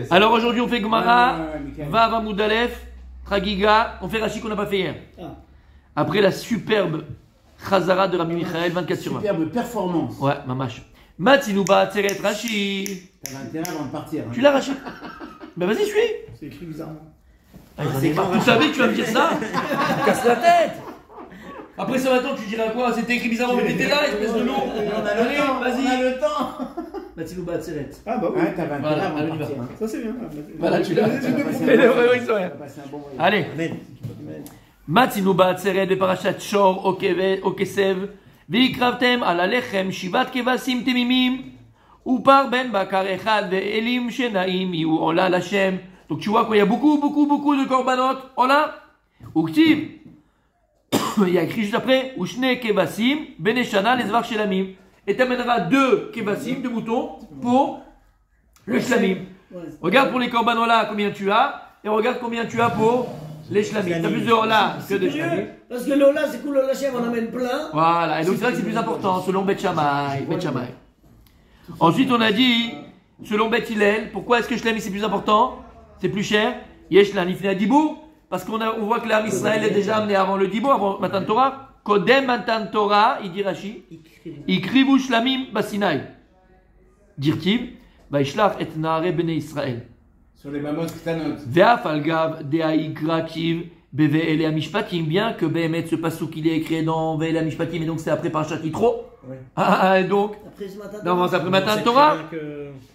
Alors aujourd'hui on fait Gemara, Vav Amud Aleph, Chagiga, on fait Rashi qu'on n'a pas fait hier. Après la superbe Chazara de Rabbi Michael, 24 sur 20. Superbe performance. Ouais, mamash. Matsinuba Tseret Rashi. T'avais intérêt avant de partir. Hein. Tu l'as Rashi? Ben vas-y, suis. C'est écrit bizarrement. Tu savais que tu vas me dire ça? Tu me casses la tête. Après ce matin, tu diras quoi? C'était écrit bizarrement, mais t'étais là, espèce de loup. On a le temps, vas-y. on a le temps. Matsinuba Tseret. Ah bah oui. Ouais, t'avais intérêt Voilà, avant de partir. Hein. Ça c'est bien. Voilà, tu l'as. Allez. Matsinuba Tseret de Parashat Shor, Okesev. Vikravtem ala lechem shivat kevasim temimim. Upar ben bakar echad ve'elim shenaim yu ola l'Hashem. Donc tu vois qu'il y a beaucoup de korbanot. Ola. Uktiv. Il y a écrit juste après. Ushne kevasim beneshana lezvar shelamim. Et tu amèneras 2 kevasim, 2 moutons, pour le shlamim. Regarde pour les korbanot là combien tu as. Et regarde combien tu as pour les shlamim. Tu as plus de ola que de shlamim. Parce que l'ola c'est cool, l'ola chèvre on amène plein. Voilà, et donc c'est vrai que c'est plus important selon Bet Shammai. Ensuite on a dit, selon Bet Hillel, pourquoi est-ce que shlamim c'est plus important? C'est plus cher. Yesh la nifnei dibou, parce qu'on voit que l'âme Israël est déjà amené avant le dibou, avant Matan Torah. Kodem Matan Torah, il dit Rashi, Ikrivu shlamim basinaï. Dirtiv, Vaishlach et naare bnei Israël. Sur les mamot ktanot. Ve'af al-gav de'aigrakiv beve'ele amishpatim, bien que Behemet ce passouk il est écrit dans Ve'ele amishpatim, et donc c'est après Parashat Yitro. Oui. Ah, donc, Après ce matin. non, c'est après Matan Torah.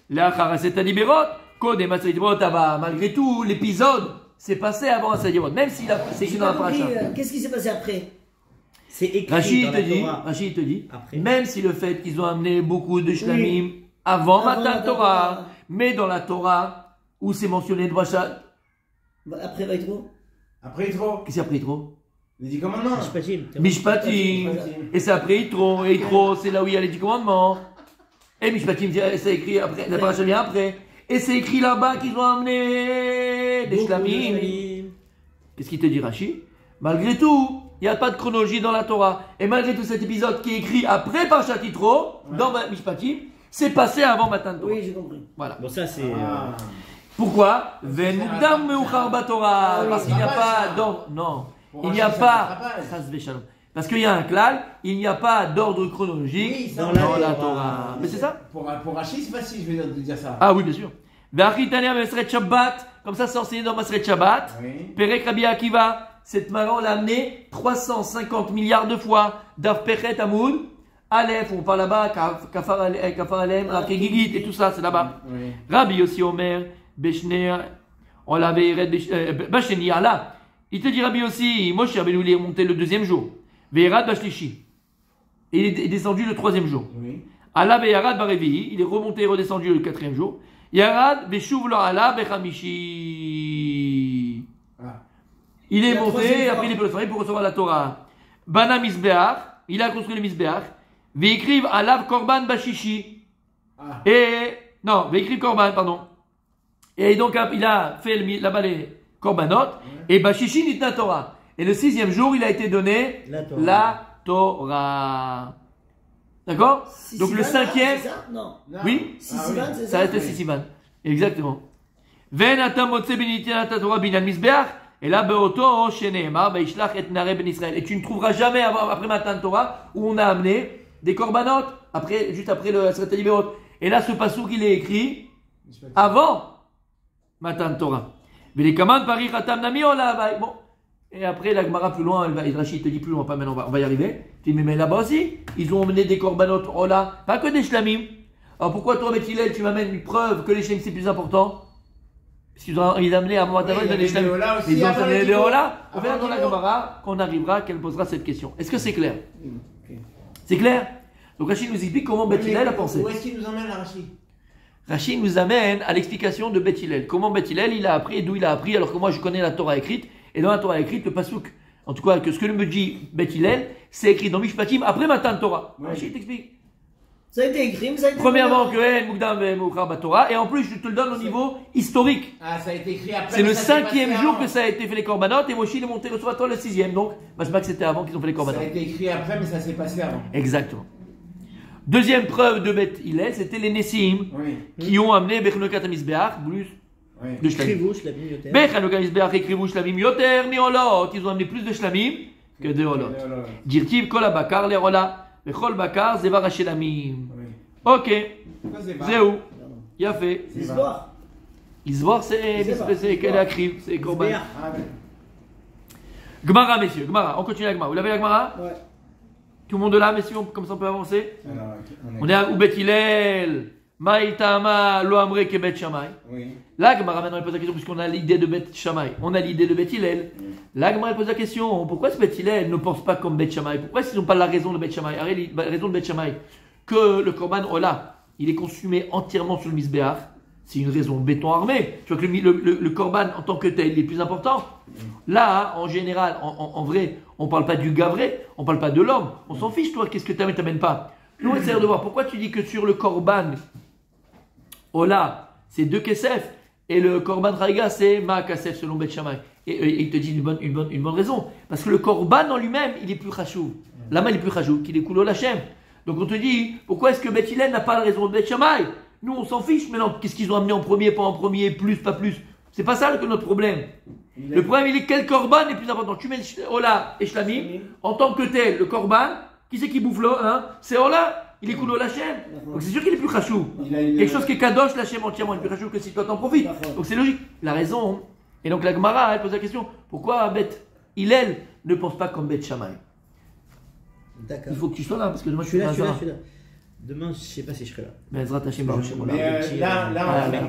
L'achar Aset Adiberot, Kodem Aset Adiberot, malgré tout, l'épisode s'est passé avant Aset Adiberot, même s'il a, c'est écrit dans la Parashat. Qu'est-ce qui s'est passé après? C'est écrit Rachid dans la Torah. Rachid te dit, Après. même si le fait qu'ils ont amené beaucoup de shlamim avant Matan Torah, mais dans la Torah, où c'est mentionné Drachat. Après Vaitro. Après Yitro. Qu'est-ce qu'il y a après Yitro? Les 10 commandements. Mishpatim. Et c'est après Yitro. Et Yitro, c'est là où il y a les 10 commandements. Et Mishpatim, c'est écrit après. La paracha vient après. Et c'est écrit là-bas qu'ils ont amené des shlamim. Qu'est-ce qu'il te dit, Rachid? Malgré tout, il n'y a pas de chronologie dans la Torah. Et malgré tout cet épisode qui est écrit après Parashat Yitro, dans Mishpatim, c'est passé avant Matan Torah. Oui, j'ai compris. Voilà. Bon, ça c'est. Pourquoi? Venudam meuchar batorah. Parce qu'il n'y a pas d'ordre. Non. Il n'y a pas. Parce qu'il y a un klal, il n'y a pas d'ordre chronologique dans la Torah. Mais c'est ça? Pour Rachid, c'est facile, je vais te dire ça. Ah oui, bien sûr. Ve'achitania Masret Shabbat. Comme ça, c'est enseigné dans Masret Shabbat. Oui. Perek Rabbi Akiva. Cette marron l'a amené 350 milliards de fois. Dav Pechet Amoud. Aleph, on parle là-bas. Kafar Alem, Rakegigit et tout ça, c'est là-bas. Oui. Rabbi aussi Omer. On l'avait Bacheni Allah. Il te dit Rabbi aussi, Moshe Rabbeinu il est monté le 2e jour. Ve'erad Bashlishi. Il est descendu le 3e jour. Oui. Allah Ve'erad Barevi. Il est remonté et redescendu le 4e jour. Yarad Ve'shuv lo Allah Bechamishi. Il est monté, après il est descendu pour recevoir la Torah. Bana Misbeach. Il a construit le Misbeach. Ve'ikriv Alav Korban Bashishi. Et, non, Ve'ikriv Korban, pardon. Et donc, il a fait là-bas les korbanot, et Bashishi nitna Torah. Et le 6e jour, il a été donné la Torah. D'accord? Donc le 5e. Non. Oui? Sissivan, c'est ça? Ça a été Sissivan. Exactement. Ven atam motze benitina Torah binal misbeach. Et là, beoto sheneemar beishlach et nare ben Israël. Et tu ne trouveras jamais après Matan Torah où on a amené des korbanot, juste après le Aseret Aliberot. Et là, ce passouk, il est écrit avant Matan Torah. Bon. Et après, la Gemara plus loin, Rachid te dit plus loin, pas maintenant, on va y arriver. Tu dis, mais là-bas aussi, ils ont emmené des korbanot, pas que des shlamim. Alors pourquoi toi, Bet Hillel, tu m'amènes une preuve que les shlamim c'est plus important? Parce qu'ils ont amené avant Matan Torah, des shlamim. Ils ont amené les ola. On verra dans la Gemara qu'on arrivera, qu'elle posera cette question. Est-ce que c'est clair? C'est clair? Donc Rachid nous explique comment Bet Hillel a pensé. Où est-ce qu'il nous emmène, Rachid? Rachid nous amène à l'explication de Bet Hillel. Comment Bet Hillel il a appris et d'où il a appris, alors que moi je connais la Torah écrite. Et dans la Torah écrite, le passouk, en tout cas, que ce que me dit Bet Hillel, c'est écrit dans Mishpatim après Matan Torah. Oui. Rachid t'explique. Ça a été écrit, mais ça a été. Premièrement, que En Mukdam Meuchar Batorah, et en plus, je te le donne au niveau historique. Ah, ça a été écrit après. C'est le ça s'est 5e passé jour avant. que ça a été fait les korbanot, et Moshe il est monté recevoir toi le 6e. Donc, c'est pas que c'était avant qu'ils ont fait les korbanot. Ça a été écrit après, mais ça s'est passé avant. Exactement. Deuxième preuve de Bet Hillel, c'était les Nessim Oui. qui ont amené Bechanokat Misbeach, plus Oui. de Shlamim. Krivou, Shlamim, Yoter. Bechanokat Misbeach et Krivou Shlamim Yoter, mi Olot. Ils ont amené plus de Shlamim que de Olot. Dirtiv Kol Abakar, les Ola. Bechol Bakar, Zevar Hashelamim. Oui. Ok, Pourquoi c'est pas Zéou. Il a fait. L'histoire. L'Isvoir, c'est quelle akriv, c'est Korban. Misbeach. Ah, ouais. Gemara, messieurs, Gemara, on continue la Gemara. Vous l'avez la Gemara? Ouais. Tout le monde là, messieurs, comme ça on peut avancer. Alors, On est à Oubet Hillel, Maïtama, Lo Amre Kebet Shamay. Oui. La Gemara maintenant elle pose la question, puisqu'on a l'idée de Bet Shamay, on a l'idée de Bet Hillel. La Gemara elle pose la question, pourquoi ce Bet Hillel ne pense pas comme Bet Shamay? Pourquoi ils n'ont pas la raison de Bet Shamay? La raison de Bet Shamay, que le Korban Ola, il est consumé entièrement sur le Misbeach. C'est une raison béton armé. Tu vois que le Korban en tant que tel, il est plus important. Là, en général, en vrai, on ne parle pas du gars vrai, on ne parle pas de l'homme. On s'en fiche, toi, qu'est-ce que tu amènes, t'amènes pas. Nous, on essaie de voir pourquoi tu dis que sur le Korban, Ola, c'est 2 Kesef, et le Korban Raiga, c'est Ma Kesef, selon Bet Shammai. Et il te dit une bonne raison. Parce que le Korban en lui-même, il est plus chachou. Là-bas, il est plus chachou qu'il est Kulo Lachem. Donc on te dit, pourquoi est-ce que Bet Hillel n'a pas la raison de Bet Shammai? Nous, on s'en fiche maintenant. Qu'est-ce qu'ils ont amené en premier, pas en premier, plus, pas plus. C'est pas ça que notre problème. Le problème, il est quel Korban est plus important. Tu mets Ola et Shlamim, en tant que tel, le Korban, qui c'est qui bouffe là, hein? C'est Ola, il est Kulo Lachem. Donc c'est sûr qu'il est plus chachou. Quelque chose qui est Kadosh Lachem entièrement, il est plus chachou que si toi t'en profites. Donc c'est logique. La raison. Et donc la Gemara, elle pose la question, pourquoi Bet Hillel ne pense pas comme Bet Shammai? D'accord. Il faut que tu sois là, parce que demain Je suis là, tu je suis là, seras je suis là. Demain, je sais pas si je serai là. Mais Ezrat Hashem Baruch Shem Olam. Mais là,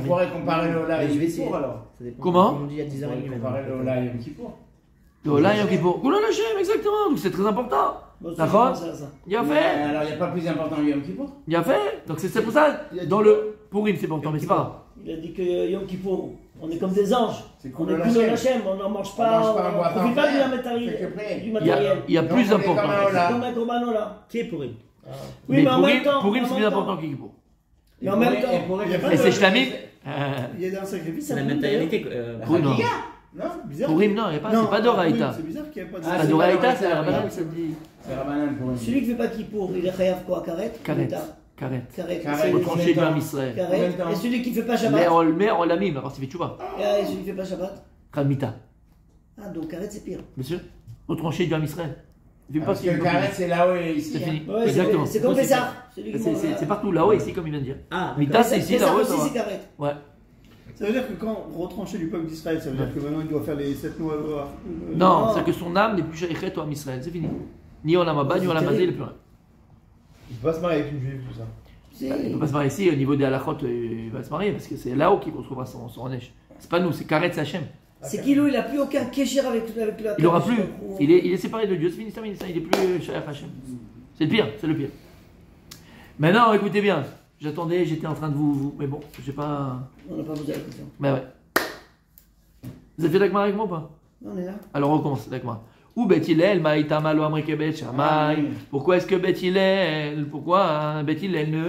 on pourrait comparer le Ola et Je vais Yom essayer. Kippour alors. Ça dépend. Comment? On me dit à 10h30 On pourrait comparer le Ola et Yom Kippour. Le Ola Yom Kippour. Kulo Lachem, exactement. Donc c'est très important. Bon, D'accord? c'est ça. Il a Mais fait. alors, il n'y a pas plus important que Yom Kippour. Il a fait. Donc c'est pour ça. Dans le Purim, c'est important, mais c'est pas grave. Il a dit que Yom Kippour, on est comme des anges. C'est On Kulo est Kulo Lachem. Lachem, on n'en mange On pas, mange pas, on on boit ne pas, profite pas on du fait matériel. que près. Du Il y a, matériel. il y a Donc, plus on est important. comme un Ola. C'est comme un Korban Ola. Qui est pour eux? Oui, Mais mais en même Purim, temps. Purim, en c'est même plus temps. important que Kippour. Mais en même temps. Mais c'est Shlamim. Il y a un sacrifice. C'est la à Purim, matérialité. Purim, non. Non, Bizarre. Purim, non, il y a pas, c'est pas d'Oraïta. C'est bizarre qu'il n'y ait pas de C'est Ah, pas c'est d'Oraïta, pas c'est la d'Oraïta, Rabbanan oui. qui te dit. c'est Rabbanan pour lui. Celui qui ne fait pas Kippour, il est Chayav quoi? Karet? Karet. Karet. Karet. Karet. Faut trancher du Ham Israël. Karet. Et celui qui ne fait pas Shabbat? Mais on l'a mis, alors c'est fait tu vois. Et celui qui ne fait pas Shabbat? Khalmita. Ah, donc Karet c'est pire. Monsieur, au tranché du Ham Israël. Il fait pas Parce ce que qu'il le veut. carré, c'est là-haut et ici. C'est fini. Ouais, Exactement. c'est comme Moi, Pessah. Celui qui mange. C'est partout, là-haut et ici, comme il vient de dire. Ah, Mita, c'est ici, Pessah là-haut, aussi, ça c'est va. Karet. Ouais. Ça veut dire que quand retranché du peuple d'Israël, ça veut dire que maintenant il doit faire les 7 noix. Non, Non. c'est que son âme n'est plus shaykhet au Ham Israël, c'est fini. Ni en Amaba, ni en Amazé, il n'est plus rien. Il peut pas se marier avec une juive, tout ça. Si. Il ne peut pas se marier ici, au niveau des halachot, il va se marier, parce que c'est là-haut qu'il retrouvera son neige. C'est pas nous, c'est Karet, c'est Hachem. C'est Kilo, il n'a plus aucun kécher avec la. Il n'aura plus. Il est séparé de Dieu, c'est fini, ça, il est plus shaykh Hachem. C'est le pire, c'est le pire. Maintenant, écoutez bien, j'attendais, j'étais en train de vous. Mais bon, j'ai pas. On n'a pas posé la question. Mais ouais. Vous avez fait l'agmara avec moi ou pas? On est là. Alors on recommence l'agmara. Ou Bet Hillel, Maïtama lo amreke Bet Shammai. Pourquoi est-ce que Bet Hillel, pourquoi Bet Hillel ne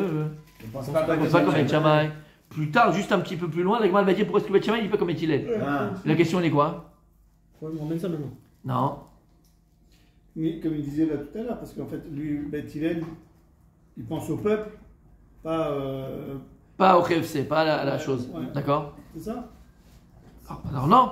Je pense pas pense pas comme Bet Shammai? Plus tard, juste un petit peu plus loin, l'agmara va dire pourquoi est-ce que Bet Shammai il dit pas comme Bet Hillel? Ah. La question elle est quoi? on emmène ça maintenant. Non. Mais comme il disait là tout à l'heure, parce qu'en fait, lui, Beth Hillel, il pense au peuple, pas. Pas au KFC, pas à la chose. Ouais. D'accord? C'est ça? Alors non.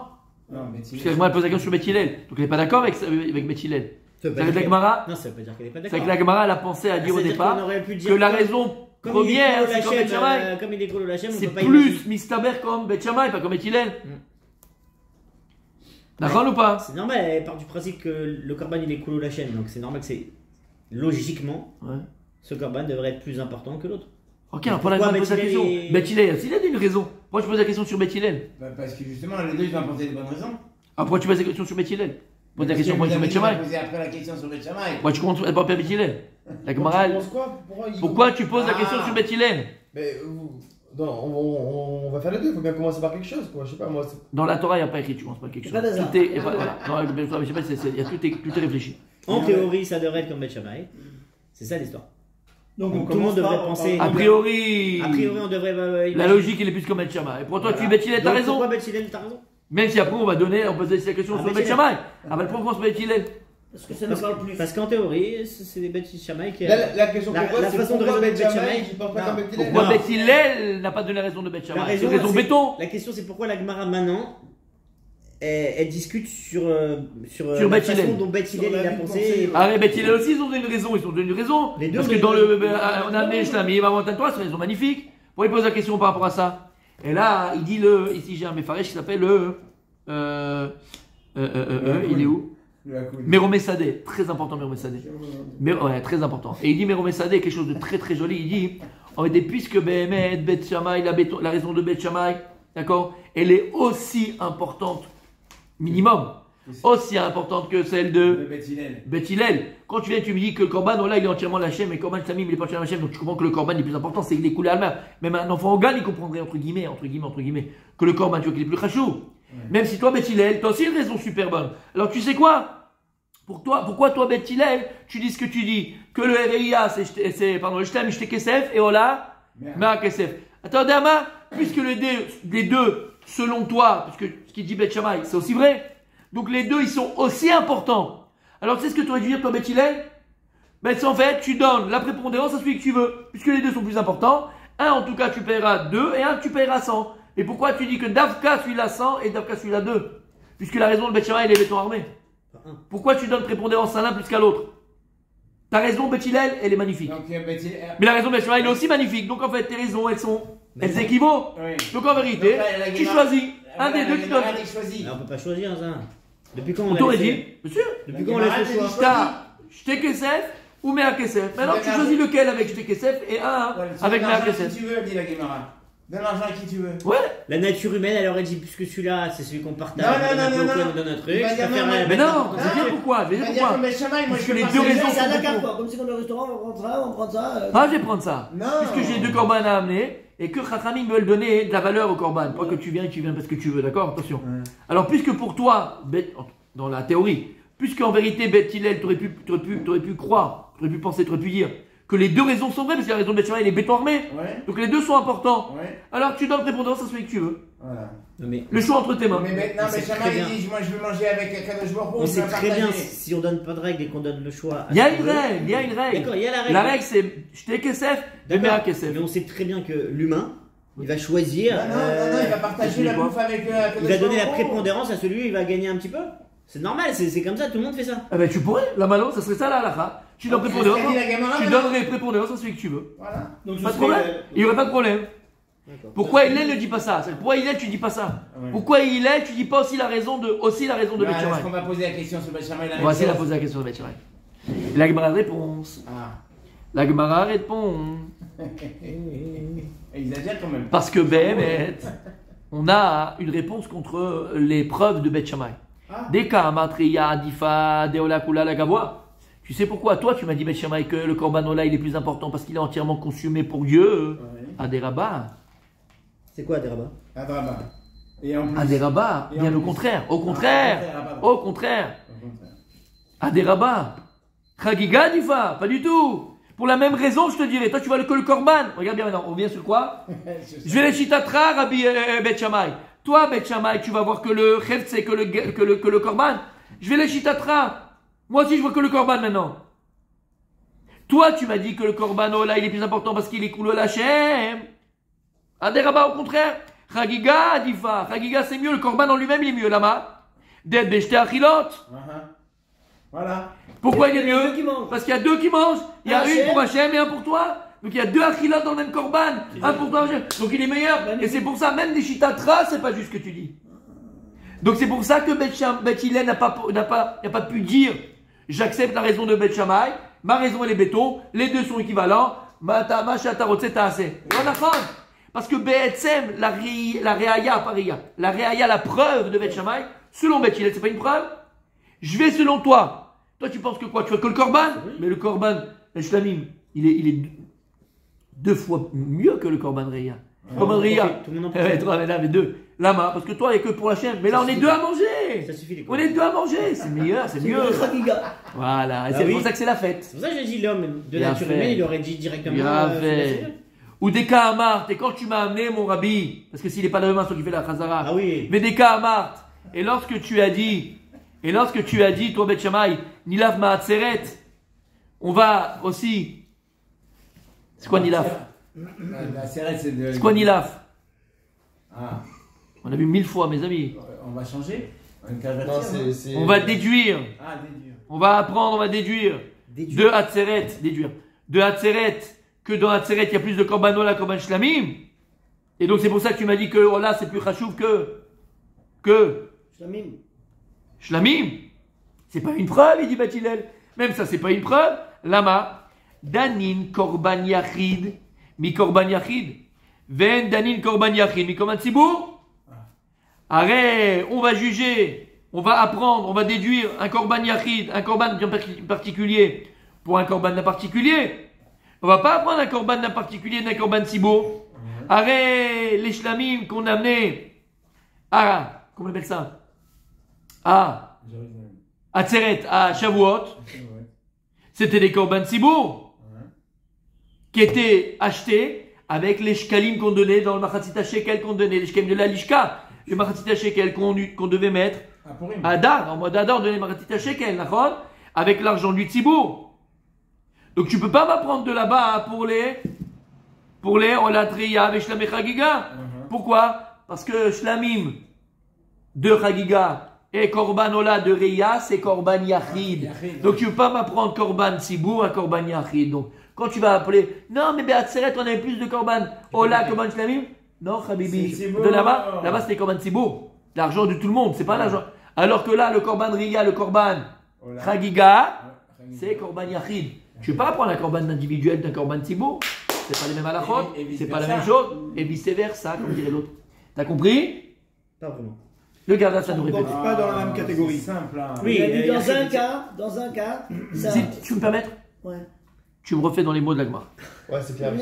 Non, mais Parce que l'agmara elle pose la question sur Bet Hillel. Donc elle n'est pas d'accord avec Bet Hillel. Ça veut pas C'est avec dire l'agmara. Non, ça veut pas dire qu'elle est pas C'est d'accord. que l'agmara elle a pensé à dire au C'est-à-dire départ qu'on aurait pu dire que la raison comme première, il est c'est comme Bet Kolo Shammai. Lachem, comme il est Kolo Lachem, on C'est peut pas plus mistaber comme Bet Shammai, pas comme Bet Hillel. D'accord ou pas? C'est normal, elle part du principe que le Korban il est Kolo Lachem, donc c'est normal que c'est. Logiquement, Ouais. ce Korban devrait être plus important que l'autre. Ok, alors pour Pourquoi la pose la Bet question. Hillel Bet Hillel, s'il a dit une raison. Pourquoi tu poses la question sur Bet Hillel? Bah, parce que justement, les deux, ils vont apporter des bonnes raisons. Ah, pourquoi tu poses la question sur Bet Hillel? Pose la Parce question que pour vous sur avez Bet dit qu'on va Shammai. poser après la question sur Bet Shammai. Pourquoi tu comptes pas Bet Hillel? La Gemara, elle- Pourquoi tu poses la question sur Bet Hillel? Mais non, on va faire les deux, il faut bien commencer par quelque chose, quoi. Je sais pas, moi. Dans la Torah, il n'y a pas écrit, tu commences pas quelque chose. C'est pas d'hasard. Tout est, voilà. Non, je sais pas, il y a tout est réfléchi. En théorie, ça devrait être comme Bet Shammai. C'est ça l'histoire. Donc Tout le monde devrait penser- A priori, A priori, on devrait. la imaginer- logique, elle est plus comme Bet Shammai. Et pour toi, tu dis Bet Hillel, t'as Donc, raison. Pourquoi Bet Hillel, t'as raison? Même si après, on va poser la question Ah, sur Bet Bet Shammai. Ah, bah, pourquoi on se Bet Hillel? Parce que ça nous parle plus. Parce qu'en théorie, c'est des bêtes Shammai qui. La question qu'on pose, la c'est façon de pourquoi raisonner Beth de Beth Shammai Shammai qui porte pas Non. comme Beth Hillel? Pourquoi Non. Beth Hillel n'a pas donné la raison de Beth Shammai? C'est La raison, raison c'est- béton. La question, c'est pourquoi la Gemara maintenant elle discute sur Sur la Beth façon Hillel. dont Beth Sur Hillel la il a vie de pensé. pensée. Ah mais Beth Hillel aussi, ils ont donné une raison. Ils ont donné une raison. Les deux Parce ont que dans donné le, une raison. on a amené Shlamim, avant Toi, c'est une raison magnifique. Pour il pose la question par rapport à ça. Et là, il dit ici j'ai un Mefaresh qui s'appelle il est où? Méromé Sadeh, très important Méromé Sadeh. Ouais, très important. Et il dit Méromé Sadeh, quelque chose de très très joli. Il dit, en fait, puisque Behemet, Beth Shammai, la raison de Beth Shammai, d'accord, elle est aussi importante, minimum, aussi importante que celle de Beth Hillel. Quand tu viens, tu me dis que le Korban, oh là, il est entièrement Lachem, et Korban Samim, il est pas entièrement Lachem, donc tu comprends que le Korban est plus important, c'est qu'il est coulé à la main. Même un enfant au il comprendrait, entre guillemets, que le Korban, tu vois qu'il est plus chachou. Même si toi, Beth Hillel, tu as aussi une raison super bonne. Alors tu sais quoi? Pourquoi toi, Beth Hillel, tu dis ce que tu dis? Que le RIA, le Shtem, Shte Kesef, et Ola, Mea Kesef. Attendez, Ama, puisque les deux, selon toi, puisque ce qu'il dit Beth Shammai, c'est aussi vrai, donc les deux, ils sont aussi importants. Alors tu sais ce que tu aurais dû dire, toi, Beth Hillel? Ben, c'est en fait, tu donnes la prépondérance à celui que tu veux, puisque les deux sont plus importants. Un, en tout cas, tu paieras 2, et un, tu paieras 100. Et pourquoi tu dis que Davka, celui-là 100, et Davka, celui-là 2? Puisque la raison de Beth Shammai, elle est béton armé. Pourquoi tu donnes prépondérance à l'un plus qu'à l'autre? Ta raison, Beth Hillel, elle est magnifique. Donc, Mais la raison de Beth Shammai, elle est aussi magnifique. Donc en fait, tes raisons, elles équivaut. Oui. Donc en vérité, Donc, la tu Gemara- choisis un des deux qui donne. Alors, on peut pas choisir ça. Depuis quand On on l'a t'aurait laissé dit, monsieur, Depuis quand on laisse le choix? t'as Shte Kesef ou Mea Kesef. Maintenant, tu choisis lequel avec Shte Kesef et un avec Mea Kesef. Qui tu veux, dit la Gemara. Donne l'argent à qui tu veux. Ouais. La nature humaine, elle aurait dit, puisque celui-là, c'est celui qu'on partage. Non, on donne un peu au non, coin, non. on donne un truc. Il va je dire préfère non, la- Mais non, Non. je vais dire pourquoi. Je vais Il dire va dire pourquoi. comme Beth Shammai, moi Parce je que peux les pas deux faire raisons ça. C'est à la sont carte, beaucoup. quoi. Comme si on est au restaurant, on prend ça, on prend ça. Ah, je vais prendre ça. Non. Puisque j'ai deux korban à amener et que Chachamim veulent donner de la valeur au korban. Pas que tu viens parce que tu veux, d'accord? Attention. Alors, puisque pour toi, dans la théorie, puisque en vérité, Beth Hillel, t'aurais pu croire, t'aurais pu penser, t'aurais pu dire que les deux raisons sont vraies, parce que la raison de Beth Shammai, elle est béton armé. Ouais. Donc les deux sont importants. Ouais. Alors tu donnes prépondérance à celui que tu veux. Voilà. Non, mais Le choix entre tes mains. Mais maintenant, c'est Beth très Shammai, bien. il dit moi je veux manger avec Kadosh Baruch Hu, on sait je veux très bien, partager. si on donne pas de règles et qu'on donne le choix. à Il y a ce qu'on une veut- règle, il y a une règle. D'accord, il y a la règle. La règle c'est Shte Kesef, de Mea D'accord. Kesef. Mais on sait très bien que l'humain, il va choisir. Non, il va partager la quoi bouffe avec Kadosh Il va donner la Baruch Hu. prépondérance à celui où il va gagner un petit peu. C'est normal, c'est comme ça, tout le monde fait ça. Ah ben tu pourrais, la malo, ça serait ça la halakha. Tu donnes C'est ce prépondérance, qu'a dit la Gemara, tu maintenant. donnerais prépondérance à celui que tu veux. Voilà. Donc, ce Pas de serait, problème. Il n'y aurait pas de problème. D'accord. Pourquoi Hillel ne dit pas ça? Pourquoi Hillel tu dis pas ça? Ouais. Pourquoi Hillel tu dis pas aussi la raison de Beth Est-ce Shammai? qu'on va poser la question sur Beth Shammai? On va essayer de poser la question de Beth Shammai. Et la Gemara réponse. Ah. La Gemara répond. Il exagère quand même. Parce que Behemet, on a une réponse contre les preuves de Beth Shammai. Ah. Des cas, Matriya, Difa, Deola, Kula, la Gavoa. Tu sais pourquoi? Toi, tu m'as dit Beth Shammai que le Korban Ola il est plus important parce qu'il est entièrement consumé pour Dieu. Ouais. À des rabats. C'est quoi des rabats? À Draba. Et en plus. À des rabats. Et en Bien au plus. contraire. Au Ah, contraire. pardon. Au contraire. Au contraire. À des rabats. Chagiga, Difa. Pas du tout. Pour la même raison, je te dirais. Toi, tu vois que le Korban. Regarde bien maintenant. On revient sur quoi? Je vais les chitatra, Rabbi Beth Shammai. Toi, Beth Shammai, tu vas voir que le chef, c'est que le korban. Je vais les chitatra. Moi aussi, je vois que le korban maintenant. Toi, tu m'as dit que le korban, oh là, il est plus important parce qu'il est cool la Hashem. Aderaba, au contraire. Chagiga, Difa. Chagiga, c'est mieux. Le korban en lui-même, il est mieux. Lama. Det beshte achilot. Voilà. Pourquoi il est Il y a deux mieux? qui mangent. Parce qu'il y a deux qui mangent. Il y a Hachem. une pour Hachem et un pour toi. Donc il y a deux achilot dans le même korban. Un pour toi, Hachem. Donc il est meilleur. Et c'est pour ça, même des chitatra, c'est pas juste ce que tu dis. Donc c'est pour ça que Beth Hillel n'a pas pu dire j'accepte la raison de Beth Shammai, ma raison elle est béton, les deux sont équivalents. Parce que Be'etzem, la réaya, pas réaya, la réaya, la preuve de Beth Shammai, selon Beth Hillel, c'est pas une preuve. Je vais selon toi. Toi, tu penses que quoi? Tu vois que le korban? Mais le korban, le shlamim, il est deux fois mieux que le korban réaya. Korban réaya. Tout le monde en Eh ouais, profite. toi, mais là, mais deux. Lama, parce que toi, il n'y a que pour la chaîne. Mais là, on est deux à manger. Ça suffit les On est deux à manger. C'est meilleur, c'est mieux. Chagiga. Voilà. Et Ah c'est oui. pour ça que c'est la fête. C'est pour ça que j'ai dit l'homme de Bien nature fait. humaine, il aurait dit directement. Bien faut fait. laisser. Ou des cas à Marthe. Et quand tu m'as amené, mon rabbi, parce que s'il n'est pas là demain, c'est toi qui fais la chazara. Ah oui. Mais des cas à Marthe. Et lorsque tu as dit Et lorsque tu as dit, toi, Bet Shammai, Nilav Ma'atzeret, on va aussi. C'est quoi Nilav? La serrette, c'est de. C'est quoi Nilav? Ah, On a vu 1000 fois, mes amis. on va changer. On va Non, convertir, c'est. On va déduire. Ah, déduire. On va apprendre, on va déduire. De Hatzeret, déduire. De Hatzeret, que dans Hatzeret, il y a plus de Korban Ola, Korban Shlamim. Et donc c'est pour ça que tu m'as dit que Ola, c'est plus Chashuv que Shlamim. Shlamim. C'est pas une preuve, il dit Bet Hillel. Même ça, c'est pas une preuve. Lama. Danin Korban Yachid. Mi Korban Yachid. Ven Danin Korban Yachid. Mi Korban Tzibour. Arrête, on va juger, on va apprendre, on va déduire un Korban Yachid, un Korban bien particulier pour un Korban d'un particulier. On va pas apprendre un Korban d'un particulier d'un Korban Tzibour. Arrête, les Shlamim qu'on a amenés comment on appelle ça? À Tzeret, à Shavuot. C'était des Korban Tzibour qui étaient achetés avec les shkalim qu'on donnait dans le Machatzit Shekel qu'on donnait, les shkalim de la Lishka, les Machatzit Shekel qu'on devait mettre à Adar, en mode Adar, donner Machatzit Shekel, d'accord, avec l'argent du Tzibour. Donc tu peux pas m'apprendre de là-bas pour les Olatriya avec Shlamim Chagiga. Pourquoi? Parce que Shlamim de Chagiga et Korban Ola de Reya, c'est Korban Yachid. Donc tu peux pas m'apprendre Korban Tzibour à Korban Yachid. Donc quand tu vas appeler, non mais Be'atzeret on avait plus de Korban Ola, Korban Shlamim. Non, Habibi. De là-bas c'était Korban Tzibour. L'argent de tout le monde, c'est pas l'argent. Alors que là, le Korban Reya, le Korban Chagiga, c'est Korban Yachid. Tu peux pas apprendre un Korban individuel d'un Korban Tzibour. C'est pas les mêmes halachot, c'est pas la même chose, et vice versa, comme dirait l'autre. T'as compris? Pas vraiment. Le garde ça nous Donc, répète. pas dans la même catégorie. C'est simple, hein. Oui, Il a dit il y a dans un cas, ça. Si tu me permettre, Ouais. tu me refais dans les mots de la Gemara. Ouais, c'est clair. Oui,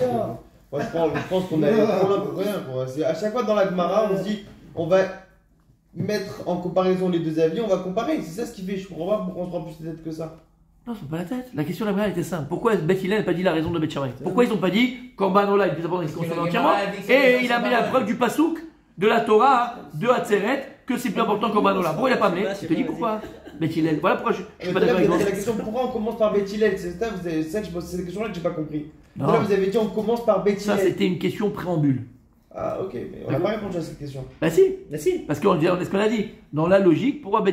parce que, alors. moi, je pense qu'on a les problèmes pour rien. Quoi. À chaque fois dans la Gemara, on se dit, on va mettre en comparaison les deux avis, on va comparer. C'est ça ce qui fait. Je comprends pas pourquoi on se prend plus la tête que ça. Non, c'est pas la tête. La question de la Gemara était simple. Pourquoi Bet Hillel n'a pas dit la raison de Bet Shammai? Pourquoi ils n'ont pas dit Korban Ola est plus important, il se consomme entièrement? Et il a mis la preuve du Passouk de la Torah de Hatzeret que c'est plus important que Korban Ola. Pourquoi il n'a pas amené? Je te dis pourquoi. Bet Hillel. Voilà pourquoi je suis pas d'accord avec C'est vous. la question pourquoi on commence par Bet Hillel. C'est ça, c'est la question-là que j'ai pas compris. Non. Là, vous avez dit on commence par Bet Ça, Hillel. c'était une question préambule. Ah, ok, mais on n'a pas répondu à cette question. Bah si. Ah, si. Parce qu'on dit ce qu'on a dit. Dans la logique, pourquoi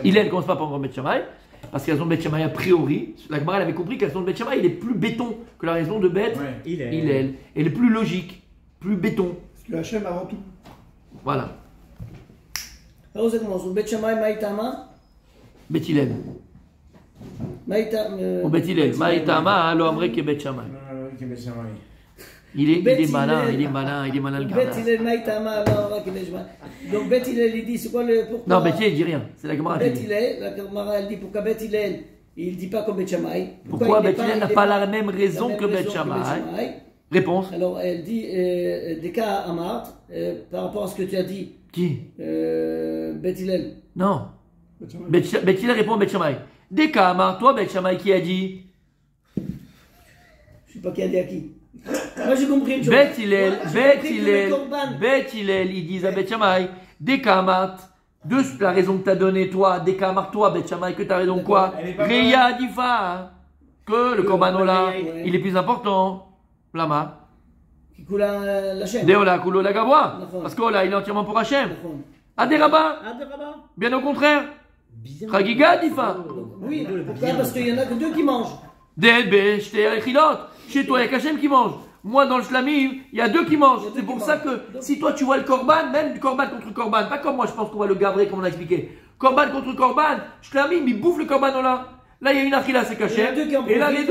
Hillel commence pas par Bet Shammai? Parce qu'elles ont Bet Shammai a priori. La Gemara elle avait compris qu'elles ont Bet Shammai, il est plus béton que la raison de Bet Hillel. Elle est plus logique, plus béton. Parce que Hachem avant tout. Voilà. Alors ça commence. Bet Shammai Maïtama. Bet Hillel. Ou Bet Hillel. Maïtama, lo amre ke Bet Shammai. Il est malin, il est malin le Bet gars. Hillel Maïtama. Alors donc Bet Hillel il dit c'est quoi le pourquoi? Non, Bet Hillel il dit rien. C'est la Gemara qui Bet dit. Hillel, la Gemara elle dit pourquoi Bet Hillel il dit pas comme Bet Shammai. Pourquoi il est Bet Hillel n'a il est pas la même raison que Bet Shammai? Réponse. Alors elle dit des cas à Marthe par rapport à ce que tu as dit. Qui? Bet Hillel. Non. Bet Hillel répond Bet Shammai. Des cas, Amar, toi, Bet Shammai, qui a dit? Je sais pas qui a dit à qui. Moi j'ai compris une chose. Bet Hillel, Moi, j'ai Bet compris que Hillel, le Korban- Bet Hillel, ils disent à Bet Shammai, des cas, Amar, de la raison que t'as donnée, toi, des cas, Amar, toi, Bet Shammai, que t'as raison quoi? Elle est pas Reya Difa, que le Korban Ola, ouais. il est plus important. Lama. Qui coule la chaîne. Deola, Kulo, la Gavoa. D'accord. Parce qu'Ola, il est entièrement pour Hachem. D'accord. Aderaba, Ah, de rabat. bien au contraire. Bien. Chagiga Difa. Oui, pourquoi? Parce qu'il y en a que deux qui mangent. DLB, j'étais Echidot. Chez toi, il y a qu'Hachem qui mange. Moi, dans le Shlamim, il y a deux qui mangent. Il y a deux C'est qui pour mangent. ça que si toi, tu vois le Korban, même du Korban contre Korban, pas comme moi, je pense qu'on va le gabrer, comme on a expliqué. Korban contre Korban, Shlamim, il bouffe le Korban là. Là, il y a une Achila, c'est Il y en a Hachem. deux qui en Et là, les profitent.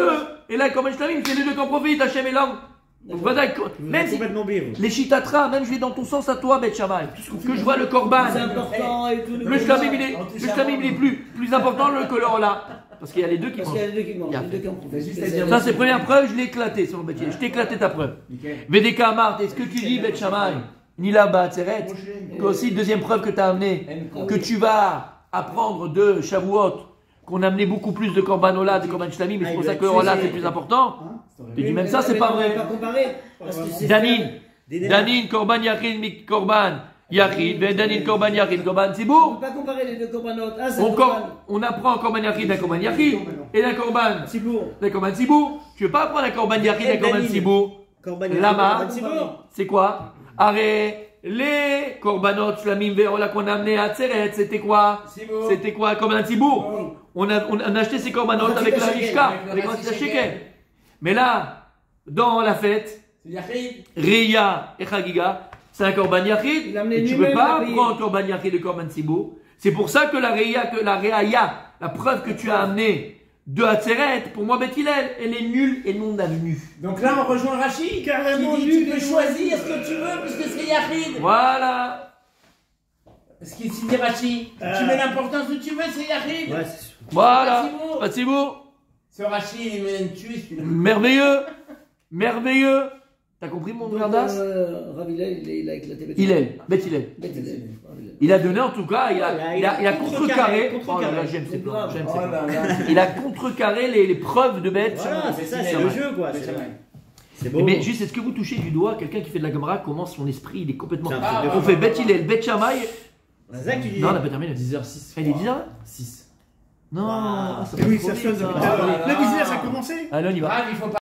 deux. Et là, Korban Shlamim, c'est les deux qui en profitent, Hachem et l'homme. Donc, voilà, Vous même êtes si. complètement oublié, vous. Les Chitatra, même je vais dans ton sens à toi, Bet Shammai. Que je vois le Korban. C'est important et tout. Le Shlamim, il est plus important que le Ola. Parce qu'il y a les deux qui Parce mangent. qu'il y a les deux qui mangent. Il y a- Les deux qui en profitent. juste à C'est- dire- Ça, c'est la première preuve, je l'ai éclaté sur le bêtier. Je t'ai éclaté ta preuve. Nickel. VDK Amart, est-ce que tu dis Bet Shammai, ni là-bas, Tseret, que aussi, deuxième preuve que tu as amené, que tu vas apprendre de Shavuot, qu'on a amené beaucoup plus de Korban Ola, de Korban Shlamim, mais c'est pour ça que Ola c'est plus important. Tu dis même ça, c'est pas Mais on vrai. peut pas comparer. Parce que c'est Danin, Des Danin, Korban Yachid, Mi Korban, Yachid, Vedanin Korban Yachid, Korban On ne Tzibour. peut pas comparer les deux corbanotes. Un, c'est un corban. On apprend un Korban Yachid d'un Korban Yachid et d'un Korban Tzibour. Tzibour. Tu veux pas apprendre un Korban Yachid d'un Korban Tzibour? Korban Lama. Korban Tzibour. C'est quoi? Arrête. Les korbanot shlamim ve'ola qu'on a amené à Tseret, c'était quoi? Tzibour. C'était quoi? Korban Tzibour. On a acheté ces korbanot avec la Rishka, avec la Shekel. Mais là, dans la fête, C'est Yachid. Reya et Chagiga, c'est un korban yachid. Il a amené Et tu ne lui-même peux pas à payer. prendre korban yachid de korban tzibour. C'est pour ça que la Reya, la preuve que tu as amenée de Hatzeret, pour moi, Beth Hillel, elle est nulle et non avenue. Donc là, on rejoint Rachid. Carrément qui dit, nul tu peux et choisir ce que tu veux puisque c'est Yachid. Voilà. Ce qui dit Rachid. Tu mets l'importance où tu veux, c'est Yachid. Ouais, c'est sûr. Voilà. Tzibour. Pas tzibour. Ce Rachid, il m'a tué celui-là. Merveilleux. Merveilleux. T'as compris mon verdas? Rav Hillel, il a éclaté Beth Hillel. Beth Hillel. Beth Hillel. Rav Hillel. Il a donné en tout cas, il a contrecarré. contrecarré. Oh là là, j'aime ces C'est plans. grave. J'aime ces Oh plans. là là. Il a contrecarré les preuves de Beth. Voilà, c'est ça, c'est vrai. le jeu quoi. C'est beau. Mais juste, est-ce que vous touchez du doigt quelqu'un qui fait de la Gemara, comment son esprit il est complètement. C'est un truc de On fou. fait Beth Hillel, Beth Shammai. C'est ça que tu disais. Non, on n'a pas terminé. 10h06. Il est 10h? 6. Non, Wow. ça Mais va oui, trop ça vite, sonne. ça. Ah, Le business a commencé. Allez, on y va. Grave, il faut pas.